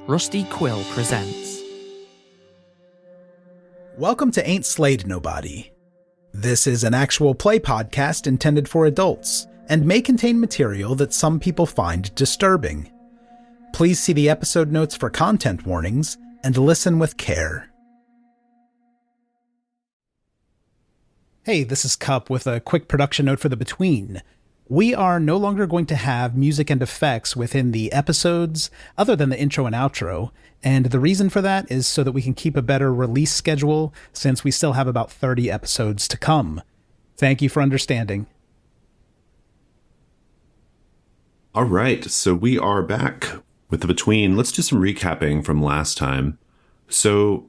Rusty Quill presents. Welcome to Ain't Slayed Nobody. This is an actual play podcast intended for adults and may contain material that some people find disturbing. Please see the episode notes for content warnings and listen with care. Hey, this is Cupp with a quick production note for the Between. We are no longer going to have music and effects within the episodes, other than the intro and outro, and the reason for that is so that we can keep a better release schedule, since we still have about 30 episodes to come. Thank you for understanding. All right, so we are back with the Between. Let's do some recapping from last time. So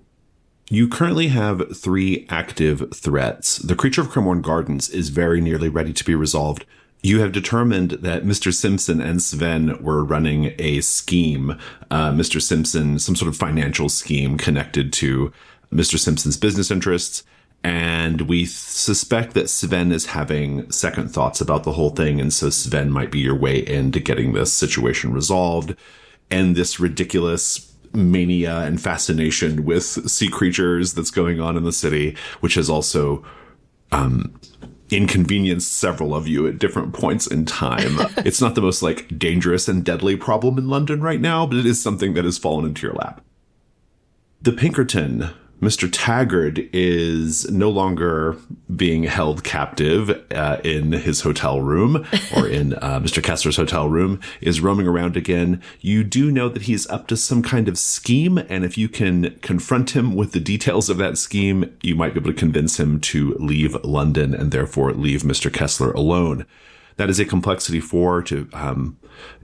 you currently have 3 active threats. The Creature of Cremorne Gardens is very nearly ready to be resolved. You have determined that Mr. Simpson and Sven were running a scheme. Mr. Simpson, some sort of financial scheme connected to Mr. Simpson's business interests. And we suspect that Sven is having second thoughts about the whole thing. And so Sven might be your way into getting this situation resolved. And this ridiculous mania and fascination with sea creatures that's going on in the city, which has also inconvenienced several of you at different points in time. It's not the most dangerous and deadly problem in London right now, but it is something that has fallen into your lap. The Pinkerton, Mr. Taggart, is no longer being held captive in his hotel room, or in Mr. Kessler's hotel room, is roaming around again. You do know that he's up to some kind of scheme, and if you can confront him with the details of that scheme, you might be able to convince him to leave London and therefore leave Mr. Kessler alone. That is a complexity 4 to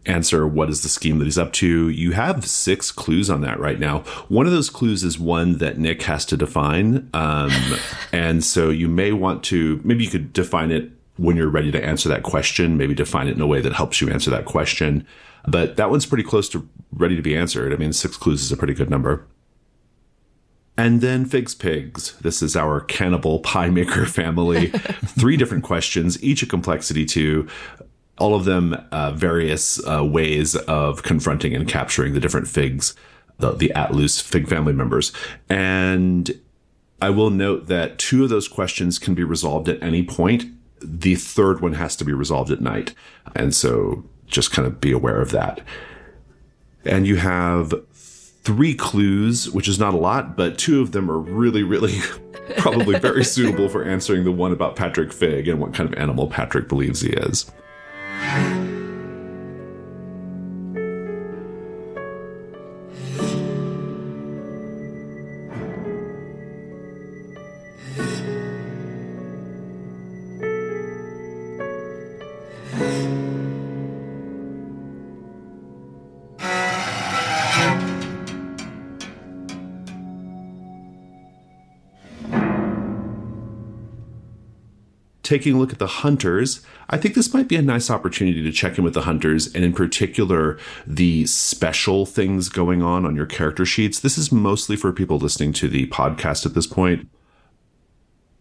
answer what is the scheme that he's up to. You have 6 clues on that right now. One of those clues is one that Nick has to define. And so you may want to, maybe you could define it when you're ready to answer that question, maybe define it in a way that helps you answer that question. But that one's pretty close to ready to be answered. I mean, 6 clues is a pretty good number. And then Figs Pigs. This is our cannibal pie maker family. 3 different questions, each a complexity 2. All of them various ways of confronting and capturing the different figs, the at-loose fig family members. And I will note that 2 of those questions can be resolved at any point. The third one has to be resolved at night. And so just kind of be aware of that. And you have 3 clues, which is not a lot, but 2 of them are really, really probably very suitable for answering the one about Patrick Fig and what kind of animal Patrick believes he is. Taking a look at the hunters, I think this might be a nice opportunity to check in with the hunters, and in particular, the special things going on your character sheets. This is mostly for people listening to the podcast at this point.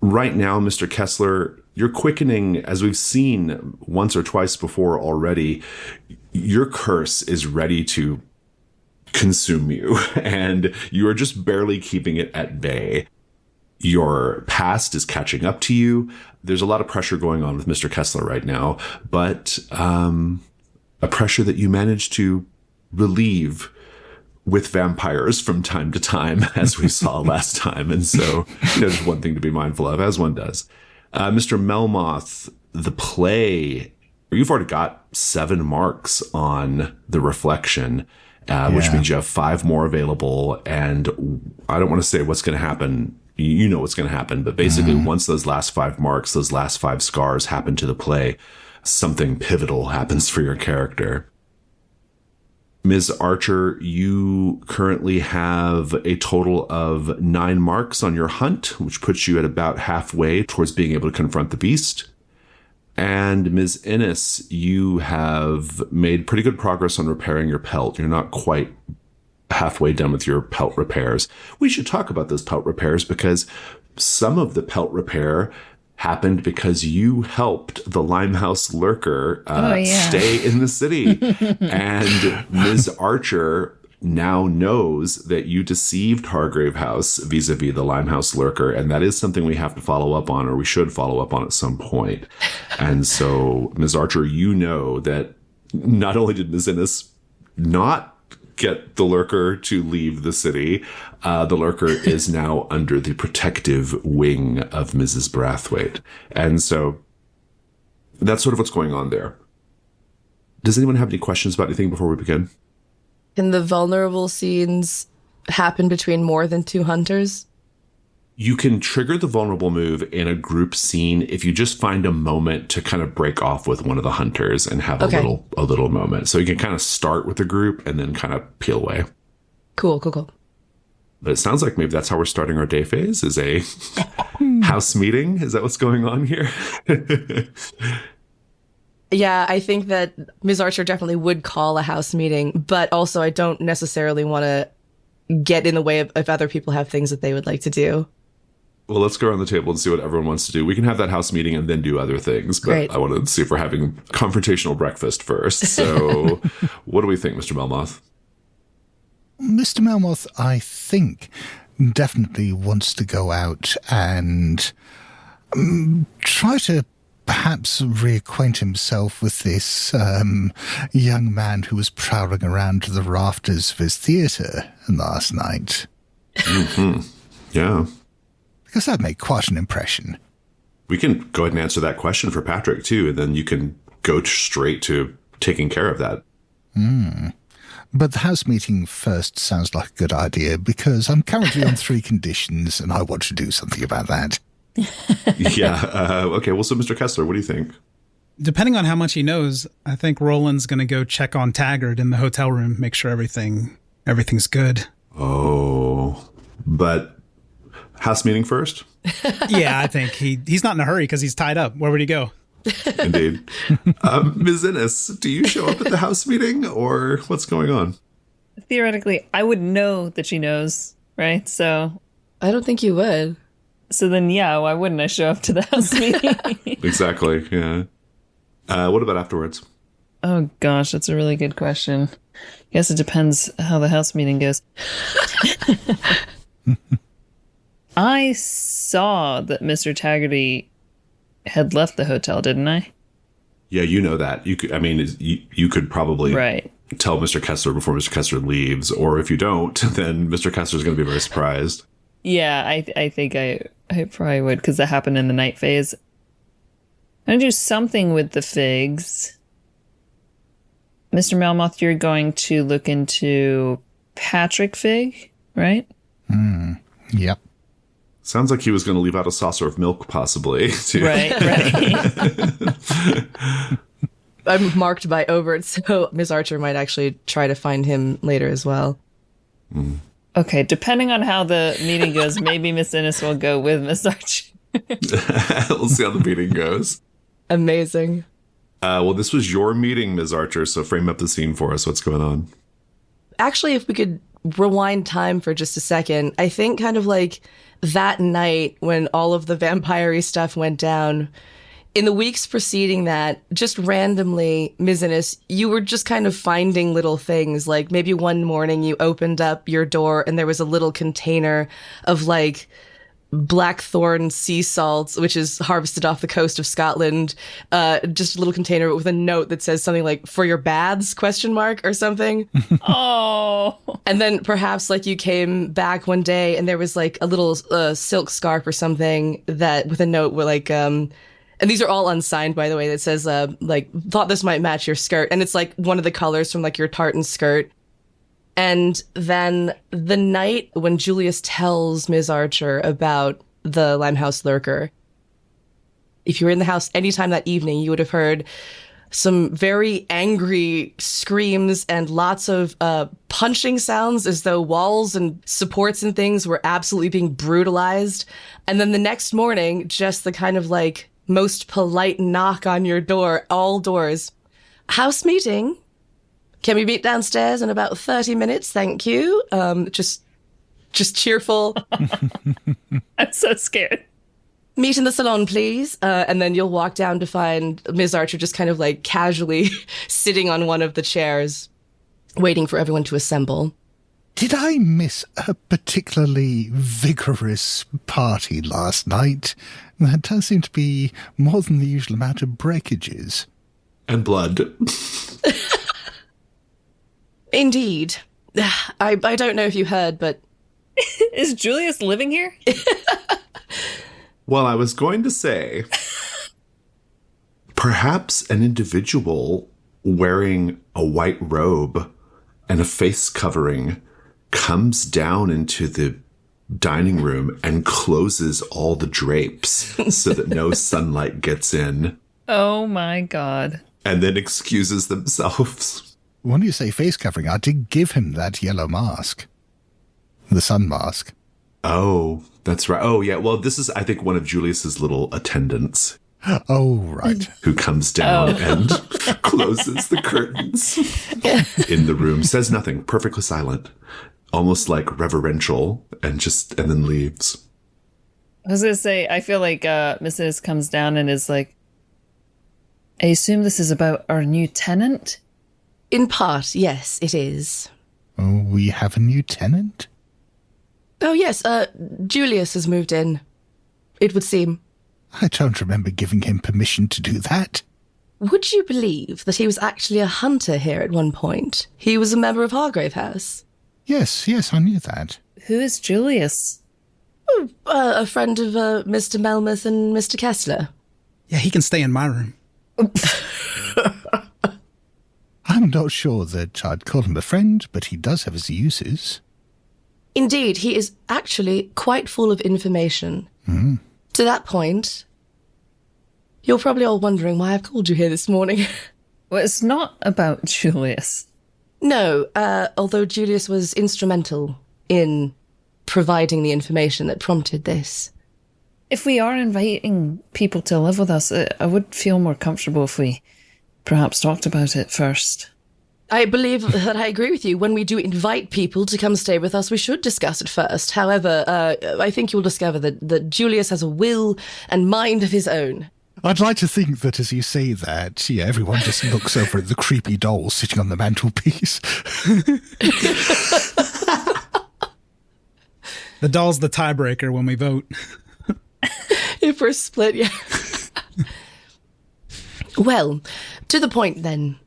Right now, Mr. Kessler, you're quickening, as we've seen once or twice before already, your curse is ready to consume you, and you are just barely keeping it at bay. Your past is catching up to you. There's a lot of pressure going on with Mr. Kessler right now, but a pressure that you manage to relieve with vampires from time to time, as we saw last time. And so there's one thing to be mindful of, as one does. Mr. Melmoth, the play, you've already got 7 marks on the reflection, which means you have 5 more available. And I don't want to say what's going to happen. You know what's going to happen, but basically once those last 5 marks, those last 5 scars happen to the play, something pivotal happens for your character. Ms. Archer, you currently have a total of 9 marks on your hunt, which puts you at about halfway towards being able to confront the beast. And Ms. Innes, you have made pretty good progress on repairing your pelt. You're not quite halfway done with your pelt repairs. We should talk about those pelt repairs because some of the pelt repair happened because you helped the Limehouse lurker stay in the city. And Ms. Archer now knows that you deceived Hargrave House vis-a-vis the Limehouse Lurker, and that is something we have to follow up on, or we should follow up on at some point. And so, Ms. Archer, you know that not only did Ms. Innes not get the Lurker to leave the city, the Lurker is now under the protective wing of Mrs. Brathwaite. And so that's sort of what's going on there. Does anyone have any questions about anything before we begin? Can the vulnerable scenes happen between more than 2 hunters? You can trigger the vulnerable move in a group scene if you just find a moment to kind of break off with one of the hunters and have a little moment. So you can kind of start with the group and then kind of peel away. Cool. But it sounds like maybe that's how we're starting our day phase, is a house meeting. Is that what's going on here? Yeah, I think that Ms. Archer definitely would call a house meeting, but also I don't necessarily want to get in the way of if other people have things that they would like to do. Well, let's go around the table and see what everyone wants to do. We can have that house meeting and then do other things, but Great. I want to see if we're having confrontational breakfast first. So what do we think, Mr. Melmoth? Mr. Melmoth, I think, definitely wants to go out and try to perhaps reacquaint himself with this young man who was prowling around the rafters of his theatre last night. Mm-hmm. Yeah. Because that made quite an impression. We can go ahead and answer that question for Patrick, too, and then you can go straight to taking care of that. But the house meeting first sounds like a good idea, because I'm currently on 3 conditions, and I want to do something about that. Yeah. Okay. Well, so Mr. Kessler, what do you think? Depending on how much he knows, I think Roland's going to go check on Taggart in the hotel room, make sure everything's good. Oh, but house meeting first? Yeah, I think he's not in a hurry because he's tied up. Where would he go? Indeed. Ms. Innes, do you show up at the house meeting or what's going on? Theoretically, I would know that she knows, right? So I don't think you would. So then, yeah, why wouldn't I show up to the house meeting? Exactly, yeah. What about afterwards? Oh, gosh, that's a really good question. I guess it depends how the house meeting goes. I saw that Mr. Taggarty had left the hotel, didn't I? Yeah, you know that. You could probably tell Mr. Kessler before Mr. Kessler leaves, or if you don't, then Mr. Kessler's going to be very surprised. Yeah, I think I probably would, because that happened in the night phase. I'm going to do something with the figs. Mr. Melmoth, you're going to look into Patrick Fig, right? Yep. Sounds like he was going to leave out a saucer of milk, possibly. Too. Right. I'm marked by overt, so Ms. Archer might actually try to find him later as well. Okay, depending on how the meeting goes, maybe Miss Innes will go with Miss Archer. We'll see how the meeting goes. Amazing. Well, this was your meeting, Ms. Archer, so frame up the scene for us. What's going on? Actually, if we could rewind time for just a second, I think kind of like that night when all of the vampire-y stuff went down, in the weeks preceding that, just randomly, Ms. Innes, you were just kind of finding little things. Like maybe one morning you opened up your door and there was a little container of like blackthorn sea salt, which is harvested off the coast of Scotland. Just a little container with a note that says something like "for your baths?" ? Or something. Oh. And then perhaps like you came back one day and there was like a little silk scarf or something that with a note where like and these are all unsigned, by the way, that says like thought this might match your skirt, and it's like one of the colors from like your tartan skirt. And then the night when Julius tells Ms. Archer about the Limehouse Lurker, if you were in the house anytime that evening, you would have heard some very angry screams and lots of punching sounds as though walls and supports and things were absolutely being brutalized. And then the next morning, just the kind of like most polite knock on your door, all doors. House meeting. Can we meet downstairs in about 30 minutes? Thank you. Just cheerful. I'm so scared. Meet in the salon, please. And then you'll walk down to find Ms. Archer just kind of like casually sitting on one of the chairs, waiting for everyone to assemble. Did I miss a particularly vigorous party last night? That does seem to be more than the usual amount of breakages. And blood. Indeed. I don't know if you heard, but... Is Julius living here? Well, I was going to say, perhaps an individual wearing a white robe and a face covering comes down into the dining room and closes all the drapes so that no sunlight gets in. Oh my god. And then excuses themselves. When you say face covering, I did give him that yellow mask. The sun mask. Oh, that's right. Oh, yeah. Well, this is, I think, one of Julius's little attendants. Oh, right. Who comes down and closes the curtains in the room, says nothing, perfectly silent, almost like reverential, and then leaves. I was going to say, I feel like Mrs. comes down and is like, I assume this is about our new tenant? In part, yes, it is. Oh, we have a new tenant? Oh, yes, Julius has moved in, it would seem. I don't remember giving him permission to do that. Would you believe that he was actually a hunter here at one point? He was a member of Hargrave House. Yes, I knew that. Who is Julius? Oh, a friend of Mr. Melmoth and Mr. Kessler. Yeah, he can stay in my room. I'm not sure that I'd call him a friend, but he does have his uses. Indeed, he is actually quite full of information. Mm. To that point, you're probably all wondering why I've called you here this morning. Well, it's not about Julius. No, although Julius was instrumental in providing the information that prompted this. If we are inviting people to live with us, I would feel more comfortable if we perhaps talked about it first. I believe that I agree with you. When we do invite people to come stay with us, we should discuss it first. However, I think you'll discover that Julius has a will and mind of his own. I'd like to think that as you say that, yeah, everyone just looks over at the creepy doll sitting on the mantelpiece. The doll's the tiebreaker when we vote. If we're split, yeah. Well, to the point then.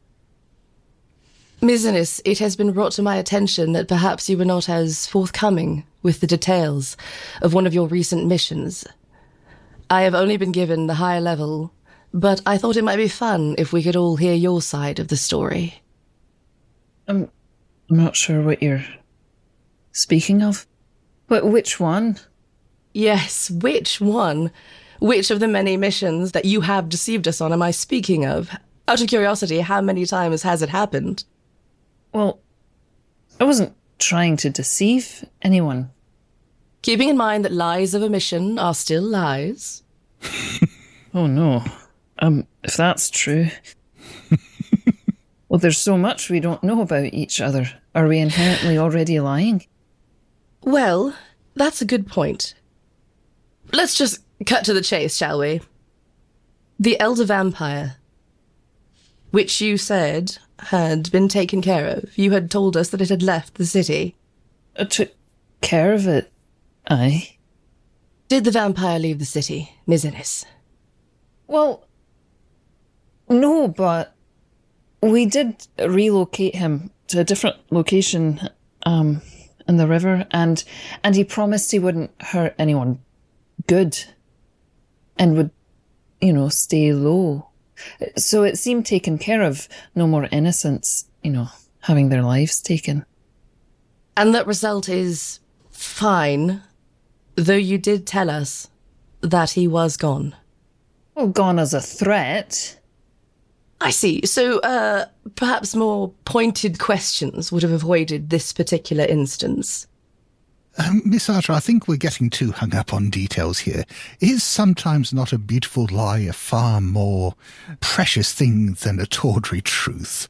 Ms. Innes, it has been brought to my attention that perhaps you were not as forthcoming with the details of one of your recent missions. I have only been given the higher level, but I thought it might be fun if we could all hear your side of the story. I'm not sure what you're speaking of. But which one? Yes, which one? Which of the many missions that you have deceived us on am I speaking of? Out of curiosity, how many times has it happened? Well, I wasn't trying to deceive anyone. Keeping in mind that lies of omission are still lies. Oh no. If that's true. Well, there's so much we don't know about each other. Are we inherently already lying? Well, that's a good point. Let's just cut to the chase, shall we? The elder vampire, which you said had been taken care of. You had told us that it had left the city. I took care of it, aye. Did the vampire leave the city, Ms. Innes? Well, no, but we did relocate him to a different location in the river, and he promised he wouldn't hurt anyone good and would, stay low. So it seemed taken care of. No more innocents, having their lives taken. And that result is fine, though you did tell us that he was gone. Well, gone as a threat. I see. So, perhaps more pointed questions would have avoided this particular instance. Miss Archer, I think we're getting too hung up on details here. Is sometimes not a beautiful lie a far more precious thing than a tawdry truth?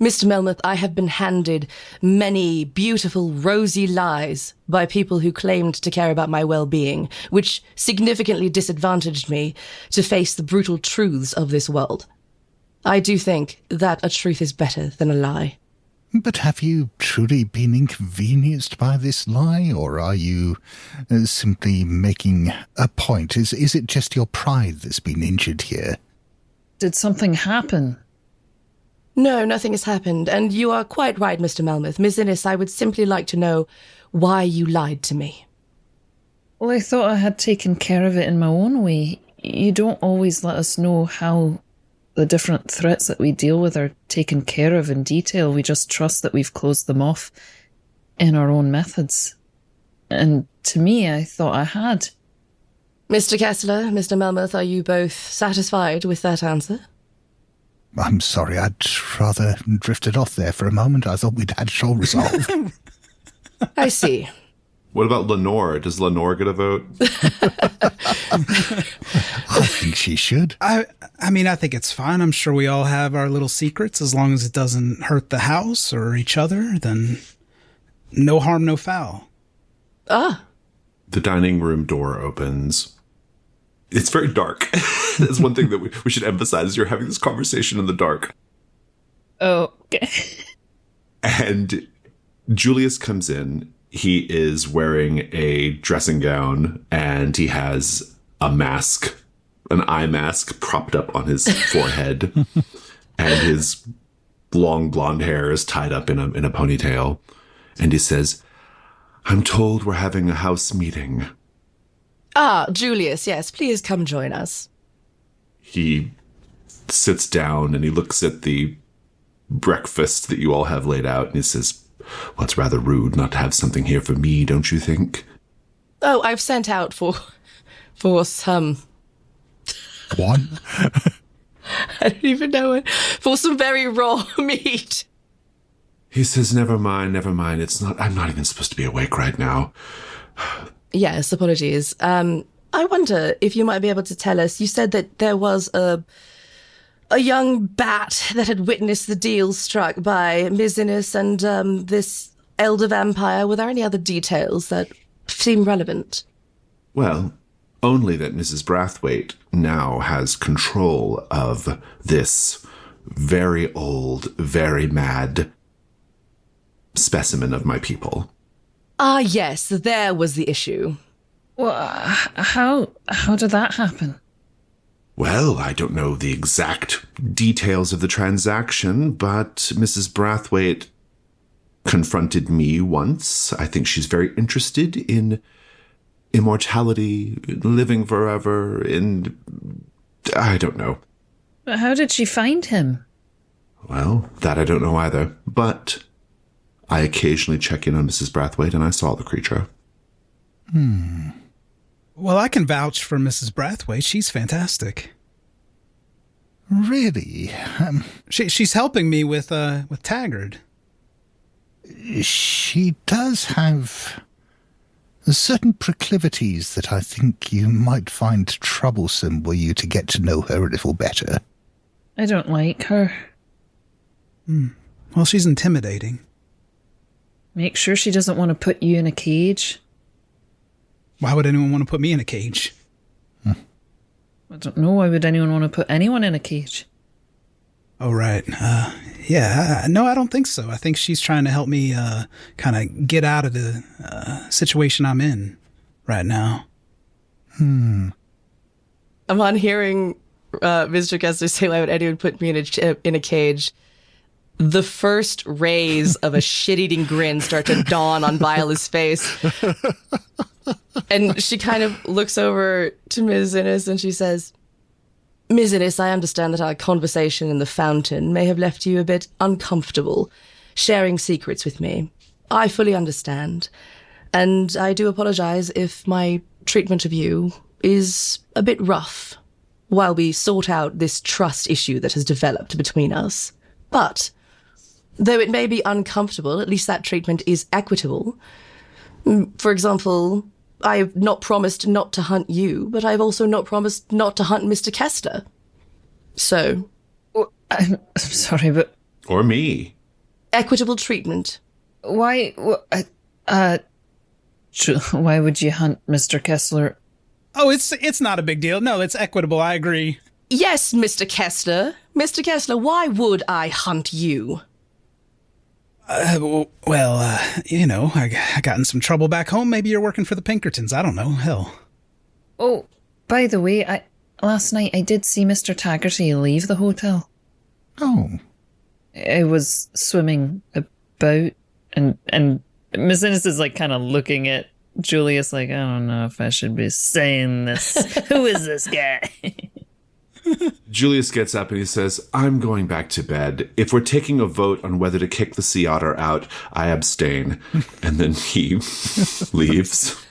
Mr. Melmoth, I have been handed many beautiful, rosy lies by people who claimed to care about my well-being, which significantly disadvantaged me to face the brutal truths of this world. I do think that a truth is better than a lie. But have you truly been inconvenienced by this lie, or are you simply making a point? Is it just your pride that's been injured here? Did something happen? No, nothing has happened, and you are quite right, Mr. Melmoth. Miss Innes, I would simply like to know why you lied to me. Well, I thought I had taken care of it in my own way. You don't always let us know how the different threats that we deal with are taken care of in detail. We just trust that we've closed them off in our own methods. And to me, I thought I had. Mr. Kessler, Mr. Melmoth, are you both satisfied with that answer? I'm sorry, I'd rather drifted off there for a moment. I thought we'd had it all resolved. I see. What about Lenore? Does Lenore get a vote? I think she should. I mean, I think it's fine. I'm sure we all have our little secrets. As long as it doesn't hurt the house or each other, then no harm, no foul. Ah. The dining room door opens. It's very dark. That's one thing that we should emphasize. You're having this conversation in the dark. Oh, okay. And Julius comes in. He is wearing a dressing gown, and he has a mask, an eye mask propped up on his forehead, and his long blonde hair is tied up in a ponytail. And he says, "I'm told we're having a house meeting." Ah, Julius, yes, please come join us. He sits down and he looks at the breakfast that you all have laid out, and he says, "Well, it's rather rude not to have something here for me, don't you think?" Oh, I've sent out for some... One? I don't even know it. For some very raw meat. He says, never mind. I'm not even supposed to be awake right now." Yes, apologies. I wonder if you might be able to tell us, you said that there was a young bat that had witnessed the deal struck by Ms. Innes and this elder vampire. Were there any other details that seem relevant? Well, only that Mrs. Brathwaite now has control of this very old, very mad specimen of my people. Ah, yes, there was the issue. Well, how did that happen? Well, I don't know the exact details of the transaction, but Mrs. Brathwaite confronted me once. I think she's very interested in immortality, living forever, and I don't know. But how did she find him? Well, that I don't know either, but I occasionally check in on Mrs. Brathwaite, and I saw the creature. Well, I can vouch for Mrs. Brathwaite. She's fantastic. Really? She's helping me with Taggart. She does have certain proclivities that I think you might find troublesome were you to get to know her a little better. I don't like her. Well, she's intimidating. Make sure she doesn't want to put you in a cage. Why would anyone want to put me in a cage? I don't know. Why would anyone want to put anyone in a cage? Oh, right. No, I don't think so. I think she's trying to help me kind of get out of the situation I'm in right now. Upon hearing Mr. Kessler say, "Why would anyone put me in a cage?" the first rays of a shit-eating grin start to dawn on Viola's face. And she kind of looks over to Ms. Innes and she says, "Ms. Innes, I understand that our conversation in the fountain may have left you a bit uncomfortable sharing secrets with me. I fully understand. And I do apologize if my treatment of you is a bit rough while we sort out this trust issue that has developed between us. But though it may be uncomfortable, at least that treatment is equitable. For example, I've not promised not to hunt you, but I've also not promised not to hunt Mr. Kessler. So..." Well, I'm sorry, but... Or me. Equitable treatment. Why... why would you hunt Mr. Kessler? Oh, it's not a big deal. No, it's equitable. I agree. Yes, Mr. Kessler. Mr. Kessler, why would I hunt you? I got in some trouble back home. Maybe you're working for the Pinkertons. I don't know. Hell. Oh, by the way, last night I did see Mr. Taggerty leave the hotel. Oh. I was swimming about, and Miss Innes is like kind of looking at Julius like, I don't know if I should be saying this. Who is this guy? Julius gets up and he says, I'm going back to bed. If we're taking a vote on whether to kick the sea otter out, I abstain. And then he leaves.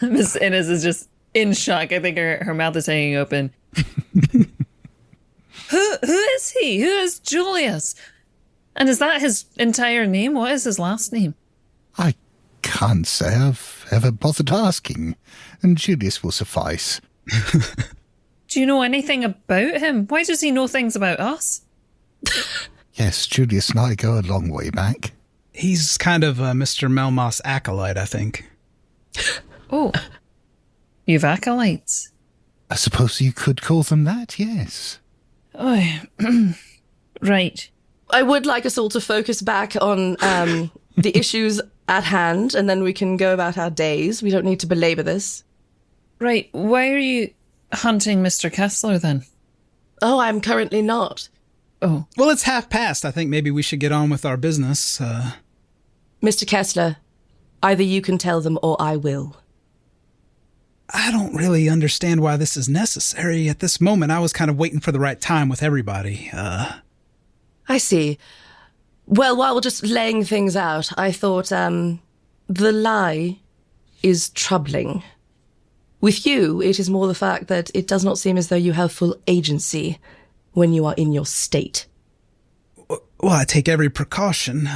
Miss Innes is just in shock. I think her mouth is hanging open. Who is he? Who is Julius? And is that his entire name? What is his last name? I can't say I've ever bothered asking, and Julius will suffice. Do you know anything about him? Why does he know things about us? Yes, Julius and I go a long way back. He's kind of Mr. Melmoth's acolyte, I think. Oh, you've acolytes. I suppose you could call them that, yes. Oh, right. I would like us all to focus back on the issues at hand, and then we can go about our days. We don't need to belabor this. Right. Why are you hunting Mr. Kessler, then? Oh, I'm currently not. Oh. Well, it's past. I think maybe we should get on with our business. Mr. Kessler, either you can tell them or I will. I don't really understand why this is necessary at this moment. I was kind of waiting for the right time with everybody. I see. Well, while we're just laying things out, I thought, the lie is troubling. With you, it is more the fact that it does not seem as though you have full agency when you are in your state. Well, I take every precaution.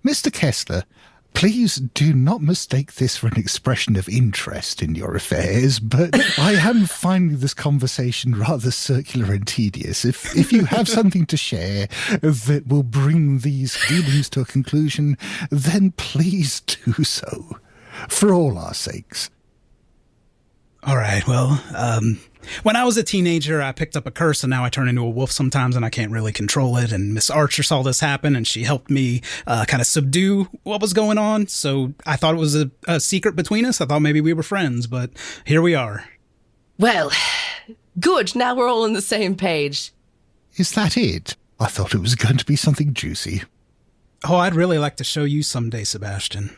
Mr. Kessler, please do not mistake this for an expression of interest in your affairs, but I am finding this conversation rather circular and tedious. If you have something to share that will bring these dealings to a conclusion, then please do so, for all our sakes. All right, well, when I was a teenager, I picked up a curse, and now I turn into a wolf sometimes, and I can't really control it. And Miss Archer saw this happen, and she helped me kind of subdue what was going on. So I thought it was a secret between us. I thought maybe we were friends, but here we are. Well, good. Now we're all on the same page. Is that it? I thought it was going to be something juicy. Oh, I'd really like to show you someday, Sebastian.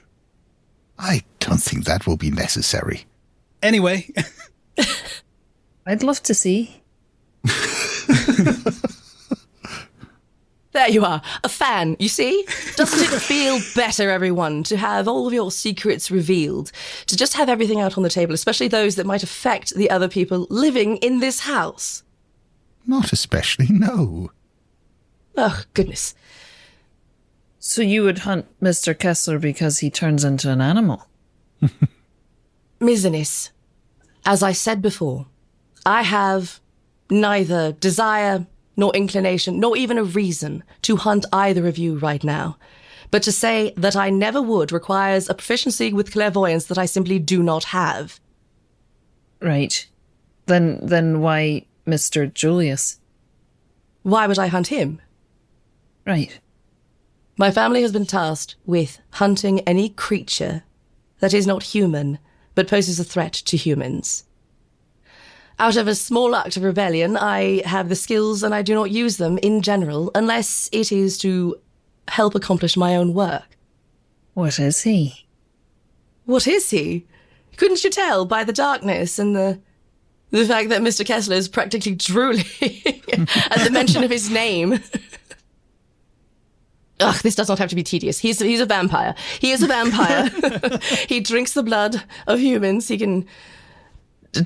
I don't think that will be necessary. Anyway. I'd love to see. There you are, a fan, you see? Doesn't it feel better, everyone, to have all of your secrets revealed? To just have everything out on the table, especially those that might affect the other people living in this house? Not especially, no. Oh, goodness. So you would hunt Mr. Kessler because he turns into an animal? Ms. Innes, as I said before, I have neither desire nor inclination, nor even a reason to hunt either of you right now. But to say that I never would requires a proficiency with clairvoyance that I simply do not have. Right. Then why Mr. Julius? Why would I hunt him? Right. My family has been tasked with hunting any creature that is not human, but poses a threat to humans. Out of a small act of rebellion, I have the skills and I do not use them in general, unless it is to help accomplish my own work. What is he? What is he? Couldn't you tell by the darkness and the fact that Mr. Kessler is practically drooling at the mention of his name? Ugh, this does not have to be tedious. He's a vampire. He is a vampire. He drinks the blood of humans. He can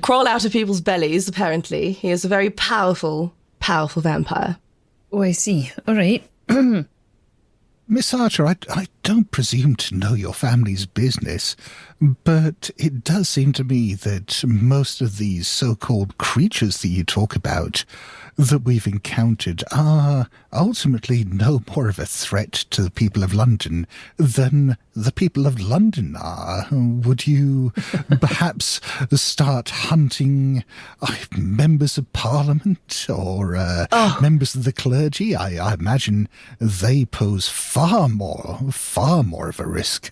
crawl out of people's bellies, apparently. He is a very powerful, powerful vampire. Oh, I see. All right. Miss Archer, I don't presume to know your family's business, but it does seem to me that most of these so-called creatures that you talk about that we've encountered are ultimately no more of a threat to the people of London than the people of London are. Would you perhaps start hunting members of Parliament or members of the clergy? I imagine they pose far more of a risk.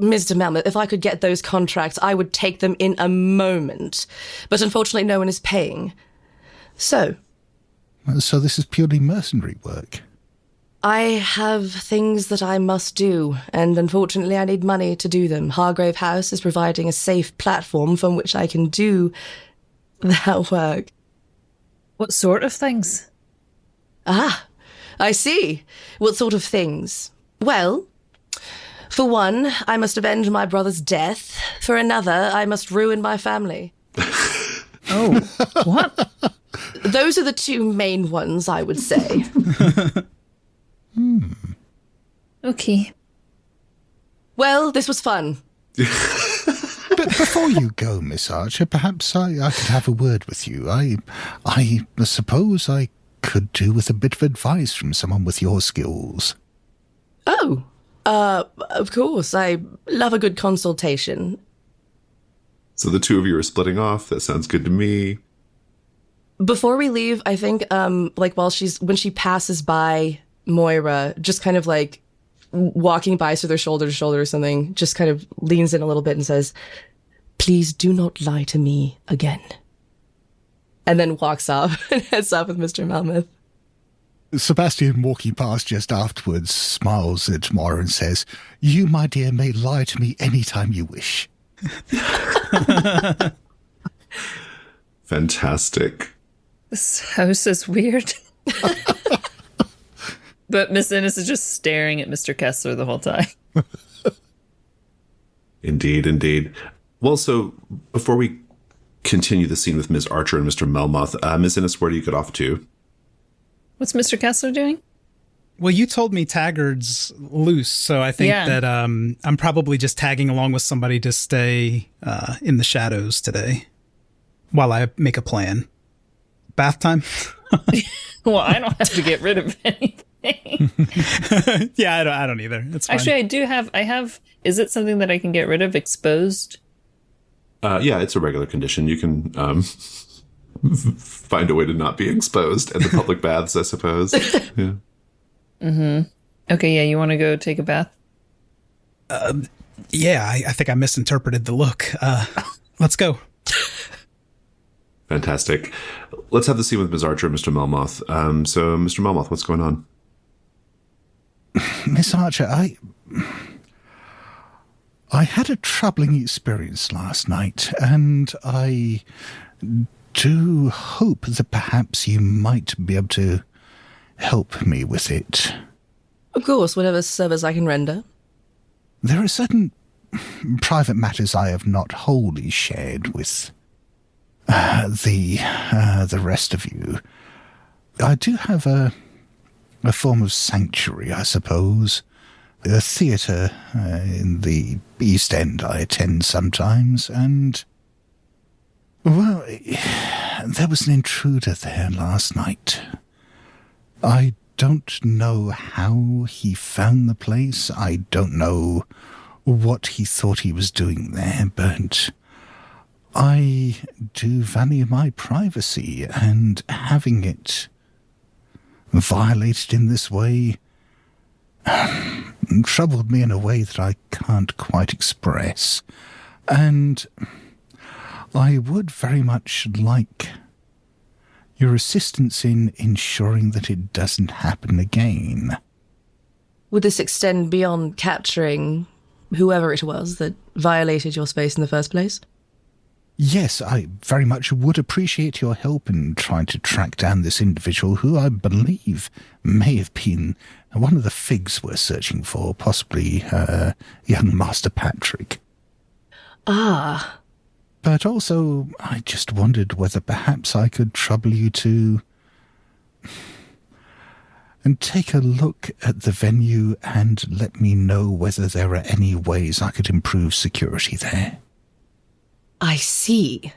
Mr. Melmoth, if I could get those contracts, I would take them in a moment. But unfortunately, no one is paying. So this is purely mercenary work? I have things that I must do, and unfortunately I need money to do them. Hargrave House is providing a safe platform from which I can do that work. What sort of things? Ah, I see. What sort of things? Well, for one, I must avenge my brother's death. For another, I must ruin my family. Oh, what? Those are the two main ones, I would say. Okay. Well, this was fun. But before you go, Miss Archer, perhaps I could have a word with you. I suppose I could do with a bit of advice from someone with your skills. Oh, of course. I love a good consultation. So the two of you are splitting off. That sounds good to me. Before we leave, I think, when she passes by Moyra, just kind of like walking by so they're shoulder to shoulder or something, just kind of leans in a little bit and says, "Please do not lie to me again." And then walks off and heads off with Mr. Melmoth. Sebastian, walking past just afterwards, smiles at Moyra and says, "You, my dear, may lie to me any time you wish." Fantastic. This house is weird. But Miss Innes is just staring at Mr. Kessler the whole time. Indeed. Well, so before we continue the scene with Ms. Archer and Mr. Melmoth, Ms. Innes, where do you get off to? What's Mr. Kessler doing? Well, you told me Taggard's loose, so I think that I'm probably just tagging along with somebody to stay in the shadows today while I make a plan. Bath time? Well, I don't have to get rid of anything. Yeah, I don't either. It's fine. Actually, I have. Is it something that I can get rid of? Exposed? Yeah, it's a regular condition. You can find a way to not be exposed at the public baths, I suppose. Yeah. Mm-hmm. Okay, yeah, you want to go take a bath? Yeah, I think I misinterpreted the look. Let's go. Fantastic. Let's have the scene with Ms. Archer and Mr. Melmoth. So, Mr. Melmoth, what's going on? Miss Archer, I had a troubling experience last night, and I do hope that perhaps you might be able to help me with it. Of course, whatever service I can render. There are certain private matters I have not wholly shared with the rest of you. I do have a form of sanctuary, I suppose. A theatre in the East End I attend sometimes, and, well, there was an intruder there last night. I don't know how he found the place. I don't know what he thought he was doing there, but I do value my privacy, and having it violated in this way troubled me in a way that I can't quite express. And I would very much like your assistance in ensuring that it doesn't happen again. Would this extend beyond capturing whoever it was that violated your space in the first place? Yes, I very much would appreciate your help in trying to track down this individual who I believe may have been one of the figs we're searching for, possibly young Master Patrick. Ah. But also, I just wondered whether perhaps I could trouble you to and take a look at the venue and let me know whether there are any ways I could improve security there. I see.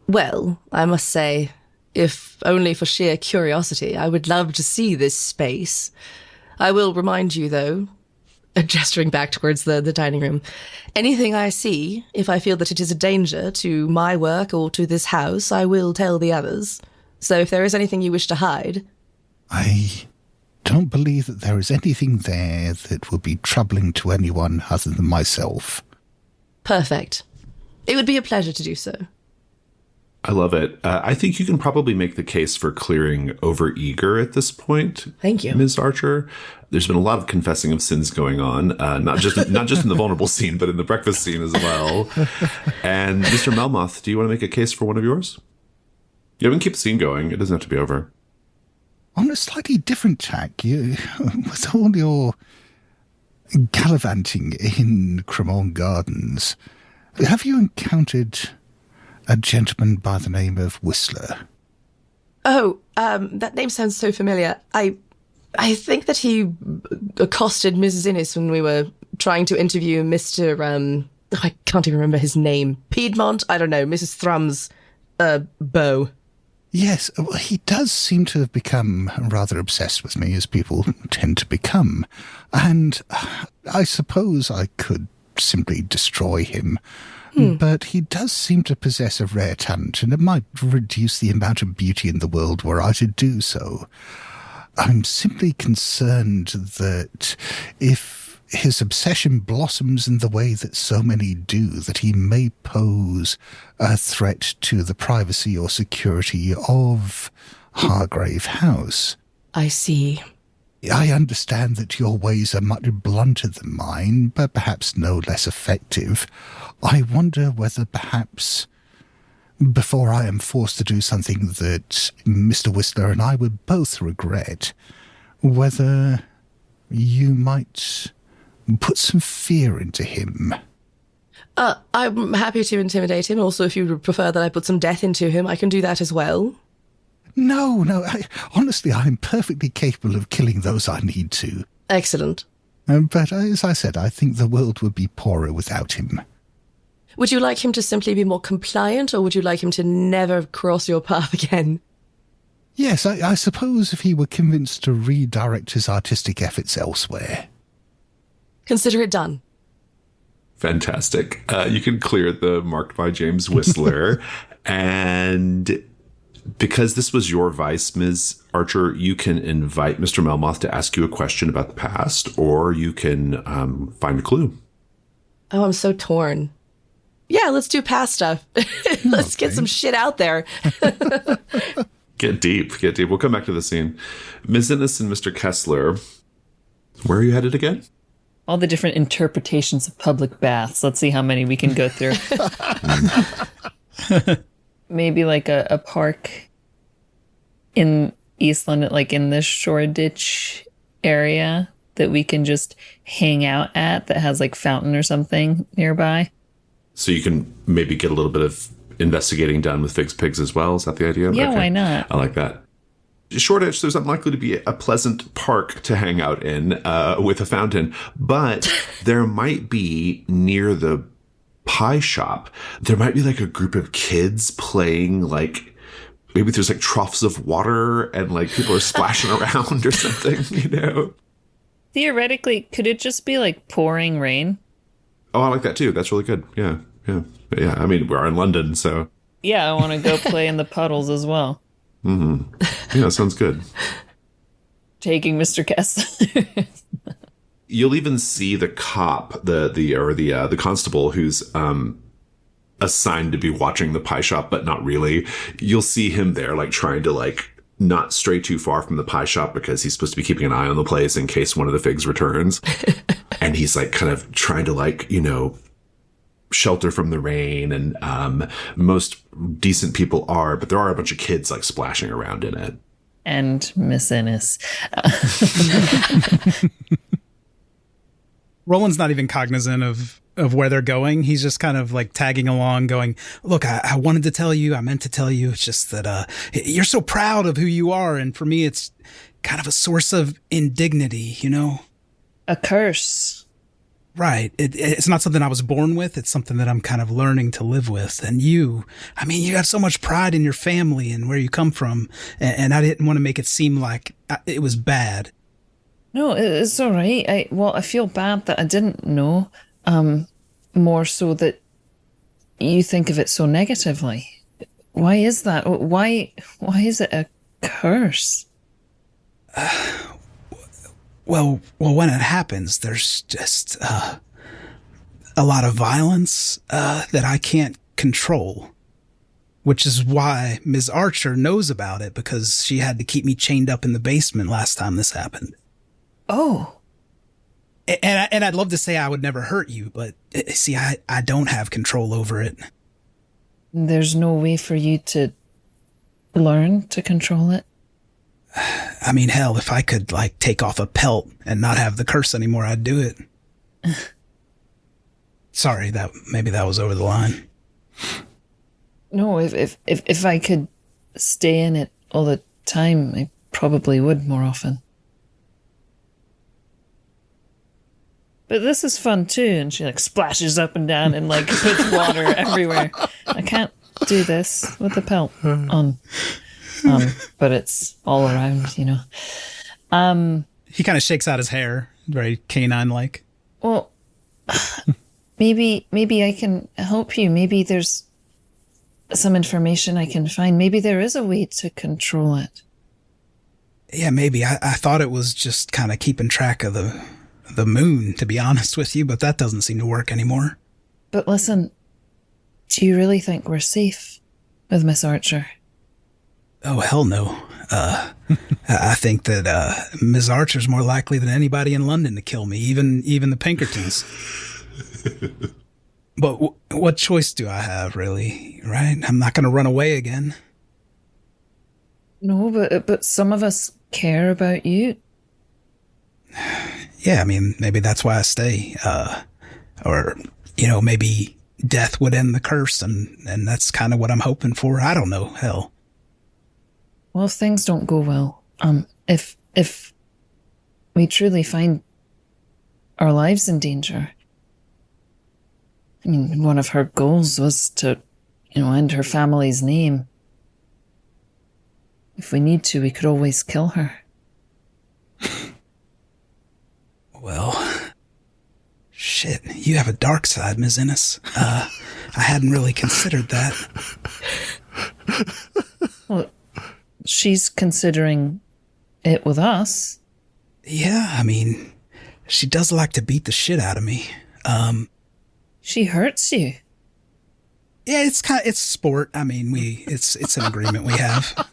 Well, I must say, if only for sheer curiosity, I would love to see this space. I will remind you, though, gesturing back towards the dining room, anything I see, if I feel that it is a danger to my work or to this house, I will tell the others. So if there is anything you wish to hide... I don't believe that there is anything there that would be troubling to anyone other than myself. Perfect. It would be a pleasure to do so. I love it. I think you can probably make the case for clearing overeager at this point. Thank you, Ms. Archer. There's been a lot of confessing of sins going on, not just in the vulnerable scene, but in the breakfast scene as well. And Mr. Melmoth, do you want to make a case for one of yours? You haven't keep the scene going. It doesn't have to be over. On a slightly different tack, with all your gallivanting in Cremorne Gardens, have you encountered a gentleman by the name of Whistler? Oh, that name sounds so familiar. I think that he accosted Mrs. Innes when we were trying to interview Mr. I can't even remember his name. Piedmont? I don't know. Mrs. Thrum's beau. Yes, well, he does seem to have become rather obsessed with me, as people tend to become. And I suppose I could simply destroy him. But he does seem to possess a rare talent, and it might reduce the amount of beauty in the world were I to do so. I'm simply concerned that if his obsession blossoms in the way that so many do, that he may pose a threat to the privacy or security of Hargrave House. I see. I understand that your ways are much blunter than mine, but perhaps no less effective. I wonder whether perhaps, before I am forced to do something that Mr. Whistler and I would both regret, whether you might put some fear into him. I'm happy to intimidate him. Also, if you would prefer that I put some death into him, I can do that as well. No, honestly, I'm perfectly capable of killing those I need to. Excellent. But as I said, I think the world would be poorer without him. Would you like him to simply be more compliant, or would you like him to never cross your path again? Yes, I suppose if he were convinced to redirect his artistic efforts elsewhere. Consider it done. Fantastic. You can clear the marked by James Whistler. And because this was your vice, Ms. Archer, you can invite Mr. Melmoth to ask you a question about the past, or you can find a clue. Oh, I'm so torn. Yeah, let's do past stuff. Let's get some shit out there. Get deep. We'll come back to the scene. Ms. Innes and Mr. Kessler, where are you headed again? All the different interpretations of public baths. Let's see how many we can go through. Maybe like a park in East London, like in the Shoreditch area that we can just hang out at that has like fountain or something nearby. So you can maybe get a little bit of investigating done with Fig's Pigs as well. Is that the idea? Yeah, okay. Why not? I like that. Shoreditch, there's unlikely to be a pleasant park to hang out in with a fountain, but there might be near the pie shop, there might be like a group of kids playing, like maybe there's like troughs of water and like people are splashing around or something, you know? Theoretically, could it just be like pouring rain? Oh, I like that too. That's really good. Yeah. I mean, we're in London, so. Yeah, I want to go play in the puddles as well. Mm-hmm. Yeah, sounds good. Taking Mr. Kessler. You'll even see the cop, the constable who's assigned to be watching the pie shop, but not really. You'll see him there, like trying to like not stray too far from the pie shop because he's supposed to be keeping an eye on the place in case one of the figs returns. And he's like kind of trying to like, you know, shelter from the rain, and most decent people are, but there are a bunch of kids like splashing around in it. And Miss Innes. Roland's not even cognizant of where they're going. He's just kind of like tagging along going, look, I wanted to tell you, I meant to tell you. It's just that you're so proud of who you are. And for me, it's kind of a source of indignity, you know? A curse. Right. It's not something I was born with. It's something that I'm kind of learning to live with. And you got so much pride in your family and where you come from. And I didn't want to make it seem like it was bad. No, it's all right. I feel bad that I didn't know. More so that you think of it so negatively. Why is that? Why is it a curse? Well, when it happens, there's just a lot of violence that I can't control, which is why Ms. Archer knows about it, because she had to keep me chained up in the basement last time this happened. Oh. And I'd love to say I would never hurt you, but see, I don't have control over it. There's no way for you to learn to control it? I mean, hell, if I could, like, take off a pelt and not have the curse anymore, I'd do it. Sorry, maybe that was over the line. No, if I could stay in it all the time, I probably would more often. But this is fun too, and she like splashes up and down and like puts water everywhere. I can't do this with the pelt on. But it's all around, you know. He kind of shakes out his hair, very canine-like. Well, maybe I can help you. Maybe there's some information I can find. Maybe there is a way to control it. Yeah, maybe. I thought it was just kind of keeping track of the moon, to be honest with you, but that doesn't seem to work anymore. But listen, do you really think we're safe with Miss Archer? Oh, hell no. I think that Ms. Archer's more likely than anybody in London to kill me, even the Pinkertons. But what choice do I have, really, right? I'm not going to run away again. No, but some of us care about you. Yeah, I mean, maybe that's why I stay. Or, you know, maybe death would end the curse, and that's kind of what I'm hoping for. I don't know, hell. Well, if things don't go well, if we truly find our lives in danger, I mean, one of her goals was to, you know, end her family's name. If we need to, we could always kill her. Well, shit, you have a dark side, Ms. Innes. I hadn't really considered that. Well, she's considering it with us. Yeah, I mean, she does like to beat the shit out of me. She hurts you. Yeah, it's sport. I mean, it's an agreement we have.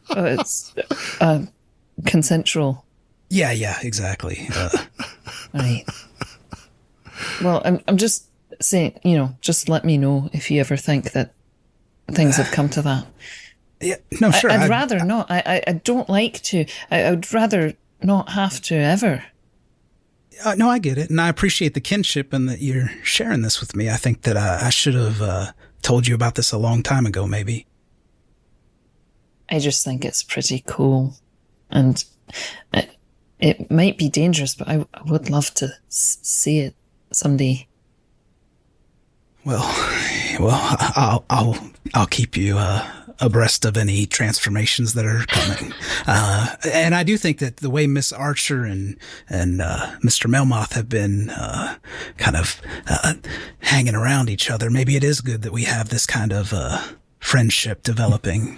Oh, it's consensual. Yeah, exactly. Right. Well, I'm just saying, you know, just let me know if you ever think that things have come to that. Yeah, no, sure. I'd rather not. I don't like to. I would rather not have to ever. No, I get it. And I appreciate the kinship and that you're sharing this with me. I think that I should have told you about this a long time ago, maybe. I just think it's pretty cool. And it might be dangerous, but I would love to see it someday. Well, I'll keep you abreast of any transformations that are coming. And I do think that the way Miss Archer and Mr. Melmoth have been kind of hanging around each other, maybe it is good that we have this kind of friendship developing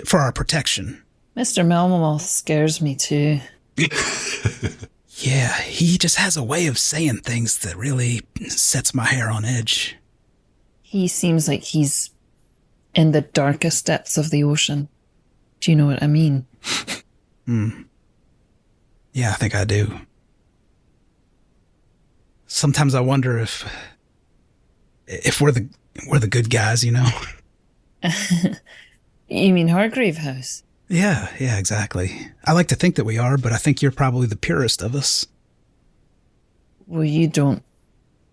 for our protection. Mr. Melmoth scares me too. Yeah, he just has a way of saying things that really sets my hair on edge. He seems like he's in the darkest depths of the ocean. Do you know what I mean? Yeah, I think I do. Sometimes I wonder if we're the good guys, you know? You mean Hargrave House? Yeah, exactly. I like to think that we are, but I think you're probably the purest of us. Well, you don't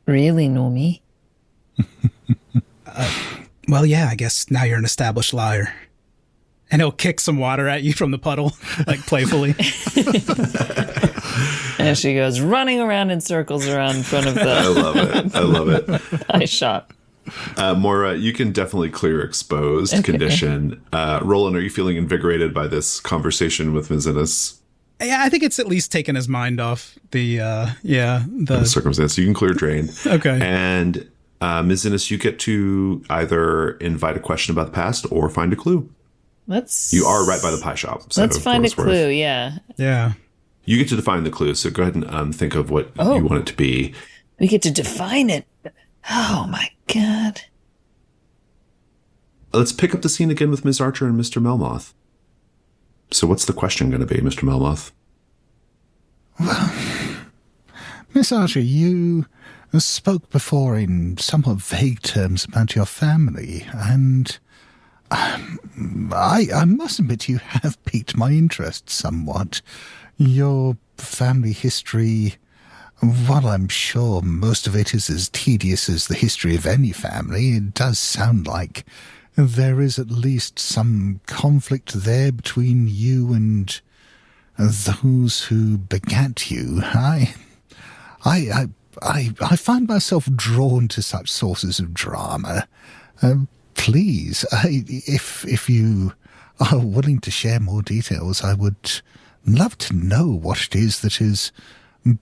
really know me. Well, yeah, I guess now you're an established liar. And he'll kick some water at you from the puddle, like playfully. And she goes running around in circles around in front of the I love it. ice shop. Moyra, you can definitely clear exposed condition. Roland, are you feeling invigorated by this conversation with Ms. Innes? Yeah, I think it's at least taken his mind off the circumstance. You can clear drain. Okay. And Ms. Innes, you get to either invite a question about the past or find a clue. You are right by the pie shop. So let's find a clue, yeah. Yeah. You get to define the clue, so go ahead and think of what you want it to be. We get to define it. Oh, my God. Let's pick up the scene again with Ms. Archer and Mr. Melmoth. So what's the question going to be, Mr. Melmoth? Well, Miss Archer, you spoke before in somewhat vague terms about your family, and I must admit you have piqued my interest somewhat. Your family history, while I'm sure most of it is as tedious as the history of any family, it does sound like there is at least some conflict there between you and those who begat you. I find myself drawn to such sources of drama. Please, if you are willing to share more details, I would love to know what it is that has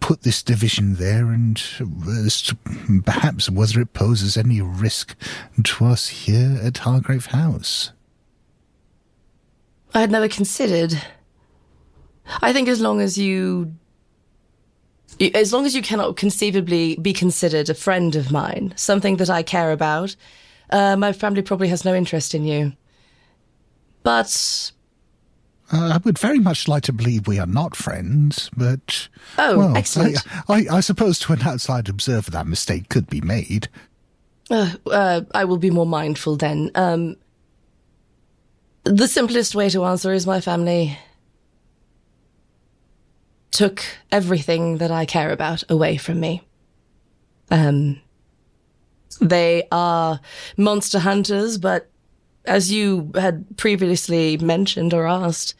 put this division there, and as to perhaps whether it poses any risk to us here at Hargrave House. I had never considered. I think as long as you cannot conceivably be considered a friend of mine, something that I care about, my family probably has no interest in you. But I would very much like to believe we are not friends, but... Oh, well, excellent. I suppose to an outside observer that mistake could be made. I will be more mindful then. The simplest way to answer is my family took everything that I care about away from me. They are monster hunters, but as you had previously mentioned or asked,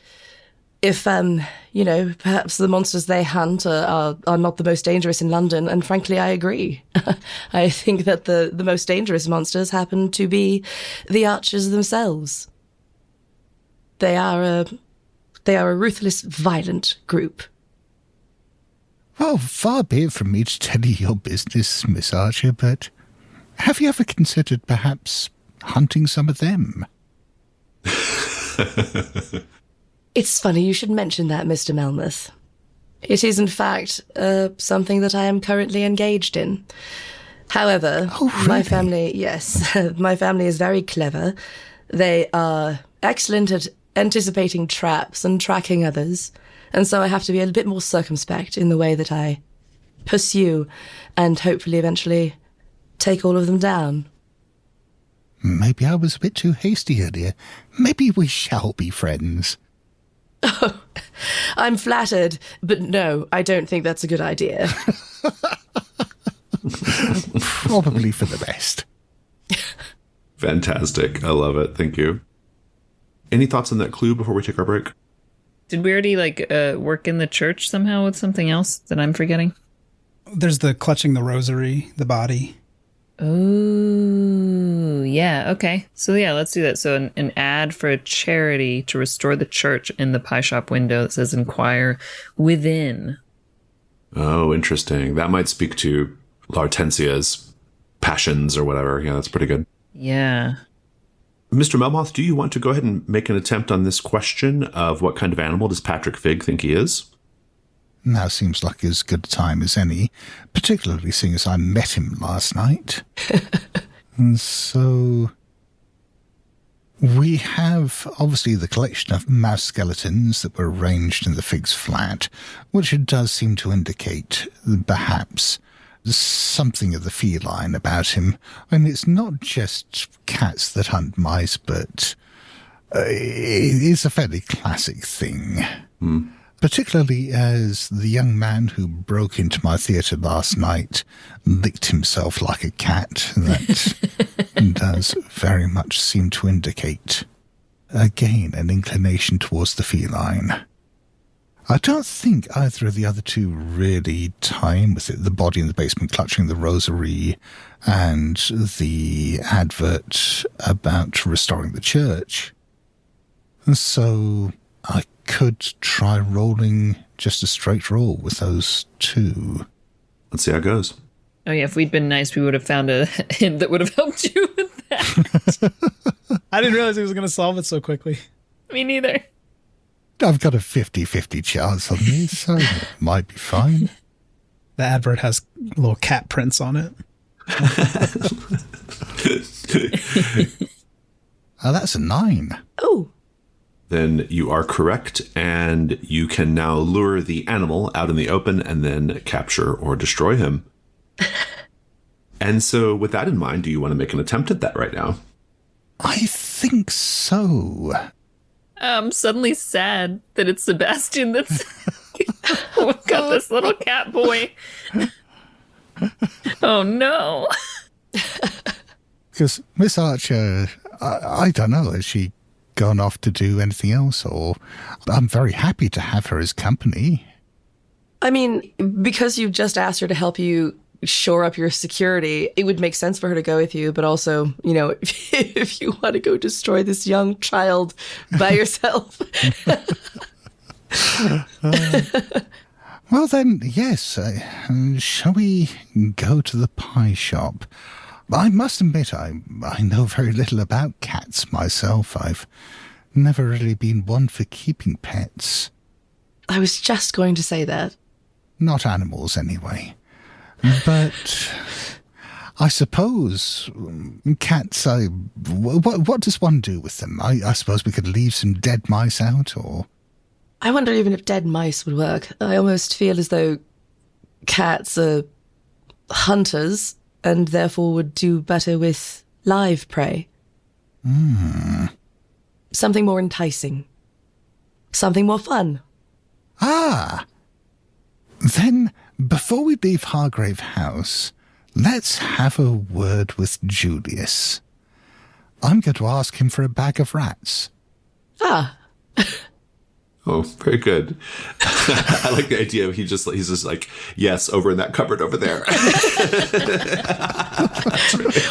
if, perhaps the monsters they hunt are not the most dangerous in London, and frankly, I agree. I think that the most dangerous monsters happen to be the archers themselves. They are a ruthless, violent group. Well, far be it from me to tell you your business, Miss Archer, but have you ever considered perhaps hunting some of them? It's funny you should mention that, Mr. Melmoth. It is, in fact, something that I am currently engaged in. However, really? My family, yes, my family is very clever. They are excellent at anticipating traps and tracking others, and so I have to be a bit more circumspect in the way that I pursue and hopefully eventually take all of them down. Maybe I was a bit too hasty earlier. Maybe we shall be friends. Oh, I'm flattered, but no, I don't think that's a good idea. Probably for the best. Fantastic. I love it. Thank you. Any thoughts on that clue before we take our break? Did we already work in the church somehow with something else that I'm forgetting? There's the clutching the rosary, the body. Oh, yeah. Okay. So yeah, let's do that. So an ad for a charity to restore the church in the pie shop window that says inquire within. Oh, interesting. That might speak to Lartensia's passions or whatever. Yeah, that's pretty good. Yeah. Mr. Melmoth, do you want to go ahead and make an attempt on this question of what kind of animal does Patrick Figg think he is? Now seems like as good a time as any, particularly seeing as I met him last night. And so we have obviously the collection of mouse skeletons that were arranged in the Fig's flat, which it does seem to indicate perhaps something of the feline about him. I mean, it's not just cats that hunt mice, but it's a fairly classic thing. Particularly as the young man who broke into my theatre last night licked himself like a cat. That does very much seem to indicate again an inclination towards the feline. I don't think either of the other two really tie in with it. The body in the basement clutching the rosary and the advert about restoring the church. So I could try rolling just a straight roll with those two. Let's see how it goes. Oh yeah, if we'd been nice, we would have found a hint that would have helped you with that. I didn't realize he was going to solve it so quickly. Me neither. I've got a 50-50 chance on this, so it might be fine. The advert has little cat prints on it. Oh, that's a 9. Oh. Then you are correct, and you can now lure the animal out in the open and then capture or destroy him. And so with that in mind, do you want to make an attempt at that right now? I think so. I'm suddenly sad that it's Sebastian that's got this little cat boy. Oh no. Because Miss Archer, I don't know, has she gone off to do anything else? Or I'm very happy to have her as company. I mean, because you've just asked her to help you shore up your security, it would make sense for her to go with you. But also, you know, if you want to go destroy this young child by yourself. Well then, yes. Shall we go to the pie shop? I must admit, I know very little about cats myself. I've never really been one for keeping pets. I was just going to say that. Not animals, anyway. But I suppose cats, what does one do with them? I suppose we could leave some dead mice out, or... I wonder even if dead mice would work. I almost feel as though cats are hunters and therefore would do better with live prey. Something more enticing. Something more fun. Ah! Then, before we leave Hargrave House, let's have a word with Julius. I'm going to ask him for a bag of rats. Ah. Oh, very good. I like the idea of he's just like, yes, over in that cupboard over there.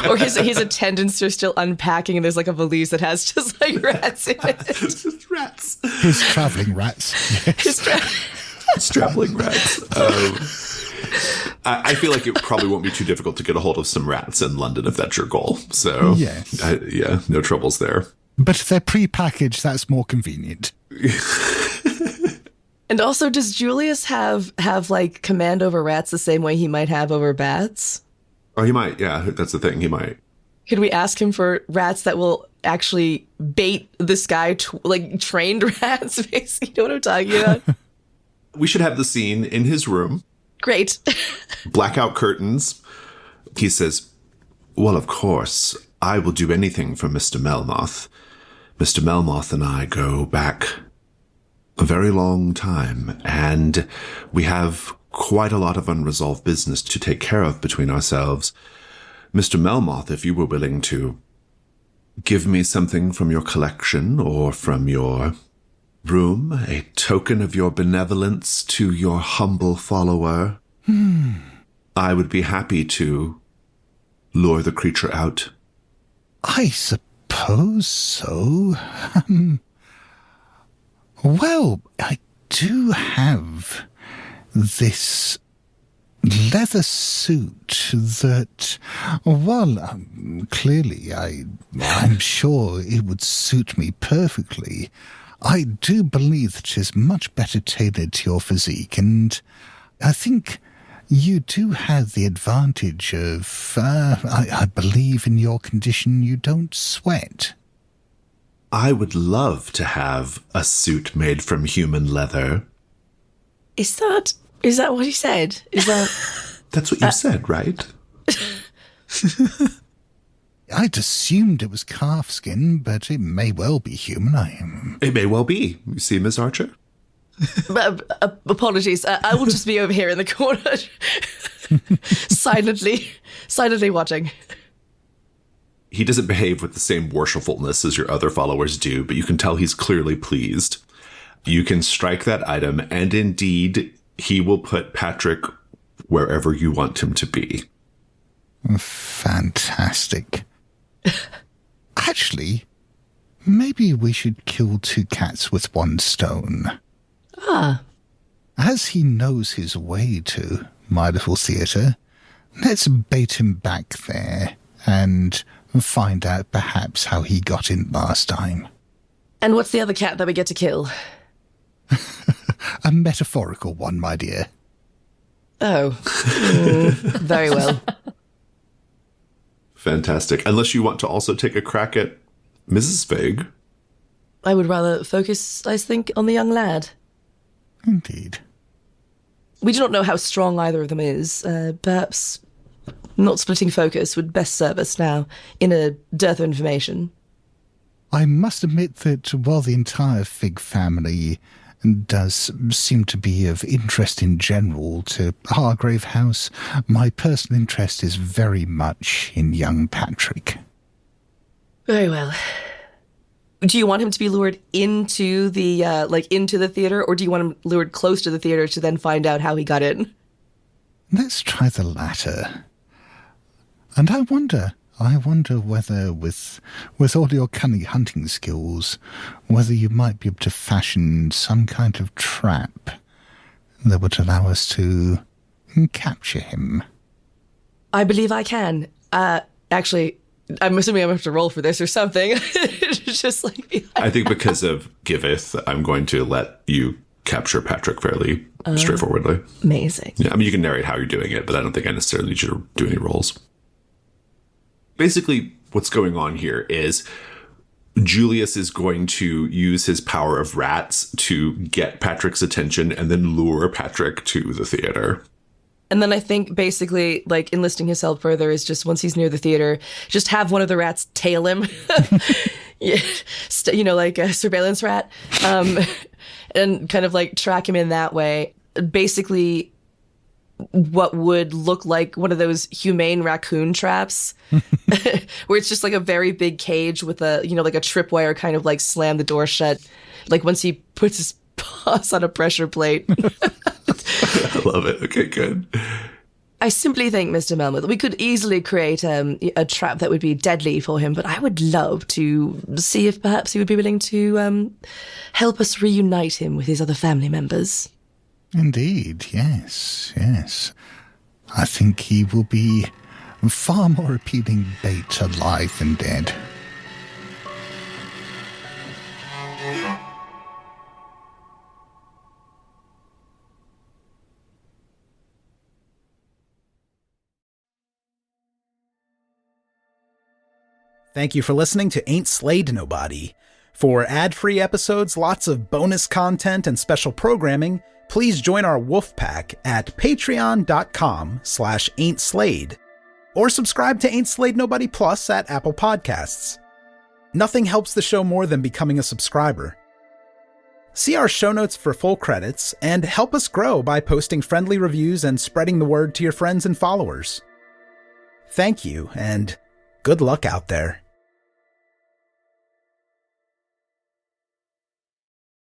Or his attendants are still unpacking and there's like a valise that has just like rats in it. Just rats. His travelling rats. Yes. Strappling rats. I feel like it probably won't be too difficult to get a hold of some rats in London if that's your goal. So, yes. Yeah, no troubles there. But if they're pre-packaged, that's more convenient. And also, does Julius have like command over rats the same way he might have over bats? Oh, he might. Yeah, that's the thing. He might. Could we ask him for rats that will actually bait this guy, like trained rats, basically? You know what I'm talking about? We should have the scene in his room. Great. Blackout curtains. He says, well, of course, I will do anything for Mr. Melmoth. Mr. Melmoth and I go back a very long time, and we have quite a lot of unresolved business to take care of between ourselves. Mr. Melmoth, if you were willing to give me something from your collection or from your room, a token of your benevolence to your humble follower, I would be happy to lure the creature out. I suppose so. Well, I do have this leather suit that, well, clearly I'm sure it would suit me perfectly. I do believe that it is much better tailored to your physique, and I think you do have the advantage of, I believe in your condition you don't sweat. I would love to have a suit made from human leather. Is that what he said? Is that... That's what you said, right? I'd assumed it was calf skin, but it may well be human. It may well be. You see, Miss Archer? Apologies. I will just be over here in the corner, silently watching. He doesn't behave with the same worshipfulness as your other followers do, but you can tell he's clearly pleased. You can strike that item, and indeed, he will put Patrick wherever you want him to be. Fantastic. Actually, maybe we should kill two cats with one stone. As he knows his way to my little theatre, let's bait him back there and find out perhaps how he got in last time. And what's the other cat that we get to kill? A metaphorical one, my dear. Oh. Very well. Fantastic. Unless you want to also take a crack at Mrs. Fig. I would rather focus, I think, on the young lad. Indeed. We do not know how strong either of them is. Perhaps not splitting focus would best serve us now, in a dearth of information. I must admit that while the entire Fig family does seem to be of interest in general to Hargrave House, my personal interest is very much in young Patrick. Very well. Do you want him to be lured into the into the theater, or do you want him lured close to the theater to then find out how he got in? Let's try the latter. And I wonder whether with all your cunning hunting skills, whether you might be able to fashion some kind of trap that would allow us to capture him. I believe I can. Actually, I'm assuming I'm going to have to roll for this or something. It's just like... I think because of Giveth, I'm going to let you capture Patrick fairly straightforwardly. Amazing. Yeah, I mean, you can narrate how you're doing it, but I don't think I necessarily need you to do any rolls. Basically, what's going on here is Julius is going to use his power of rats to get Patrick's attention and then lure Patrick to the theater. And then I think basically, like, enlisting his help further is just once he's near the theater, just have one of the rats tail him. Like a surveillance rat. And kind of like track him in that way. Basically, what would look like one of those humane raccoon traps where it's just like a very big cage with a, like a tripwire kind of like slam the door shut. Like once he puts his paws on a pressure plate. I love it. Okay, good. I simply think, Mr. Melmoth, we could easily create a trap that would be deadly for him, but I would love to see if perhaps he would be willing to help us reunite him with his other family members. Indeed, yes. I think he will be far more appealing bait alive than dead. Thank you for listening to Ain't Slayed Nobody. For ad-free episodes, lots of bonus content, and special programming, please join our wolf pack at patreon.com/ain'tslayed or subscribe to Ain't Slayed Nobody Plus at Apple Podcasts. Nothing helps the show more than becoming a subscriber. See our show notes for full credits and help us grow by posting friendly reviews and spreading the word to your friends and followers. Thank you, and good luck out there.